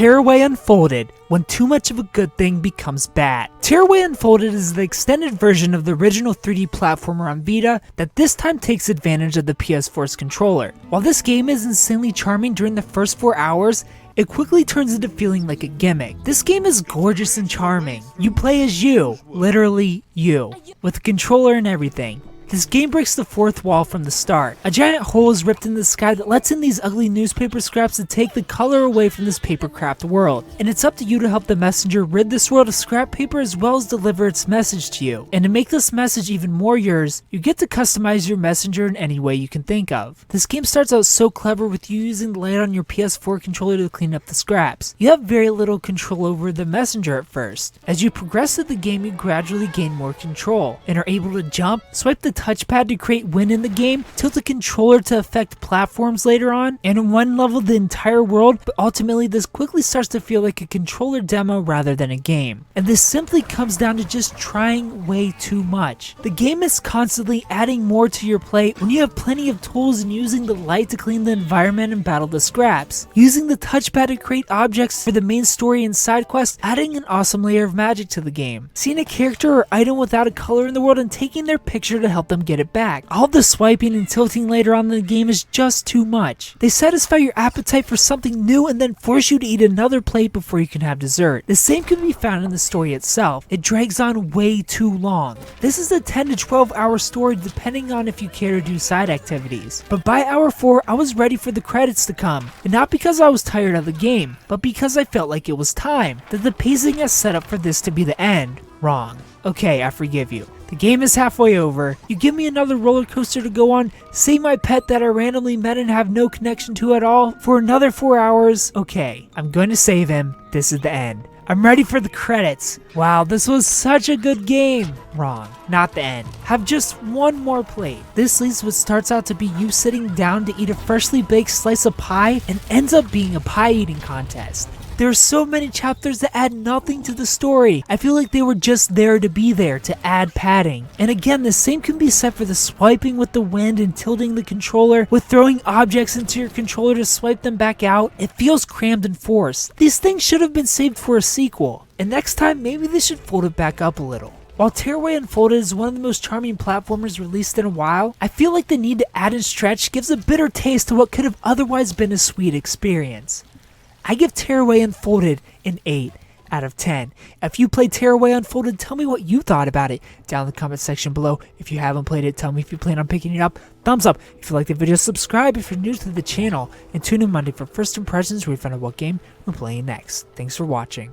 Tearaway Unfolded, when too much of a good thing becomes bad. Tearaway Unfolded is the extended version of the original 3D platformer on Vita that this time takes advantage of the PS4's controller. While this game is insanely charming during the first 4 hours, it quickly turns into feeling like a gimmick. This game is gorgeous and charming. You play as you, literally you, with a controller and everything. This game breaks the fourth wall from the start. A giant hole is ripped in the sky that lets in these ugly newspaper scraps to take the color away from this papercraft world. And it's up to you to help the messenger rid this world of scrap paper as well as deliver its message to you. And to make this message even more yours, you get to customize your messenger in any way you can think of. This game starts out so clever with you using the layout on your PS4 controller to clean up the scraps. You have very little control over the messenger at first. As you progress through the game, you gradually gain more control and are able to jump, swipe the touchpad to create wind in the game, tilt the controller to affect platforms later on, and in one level the entire world, but ultimately this quickly starts to feel like a controller demo rather than a game. And this simply comes down to just trying way too much. The game is constantly adding more to your plate when you have plenty of tools and using the light to clean the environment and battle the scraps, using the touchpad to create objects for the main story and side quests, adding an awesome layer of magic to the game, seeing a character or item without a color in the world and taking their picture to help them get it back. All the swiping and tilting later on in the game is just too much. They satisfy your appetite for something new and then force you to eat another plate before you can have dessert. The same can be found in the story itself. It drags on way too long. This is a 10 to 12 hour story depending on if you care to do side activities. But by hour 4 I was ready for the credits to come, and not because I was tired of the game, but because I felt like it was time, that the pacing has set up for this to be the end. Wrong. Okay, I forgive you. The game is halfway over. You give me another roller coaster to go on, save my pet that I randomly met and have no connection to at all for another 4 hours. Okay, I'm going to save him. This is the end. I'm ready for the credits. Wow, this was such a good game. Wrong, not the end. Have just one more plate. This leads what starts out to be you sitting down to eat a freshly baked slice of pie and ends up being a pie eating contest. There are so many chapters that add nothing to the story. I feel like they were just there to be there, to add padding. And again, the same can be said for the swiping with the wind and tilting the controller, with throwing objects into your controller to swipe them back out. It feels crammed and forced. These things should have been saved for a sequel. And next time, maybe they should fold it back up a little. While Tearaway Unfolded is one of the most charming platformers released in a while, I feel like the need to add and stretch gives a bitter taste to what could have otherwise been a sweet experience. I give Tearaway Unfolded an 8 out of 10. If you played Tearaway Unfolded, tell me what you thought about it down in the comment section below. If you haven't played it, tell me if you plan on picking it up. Thumbs up if you like the video, subscribe if you're new to the channel, and tune in Monday for first impressions where we find out what game we're playing next. Thanks for watching.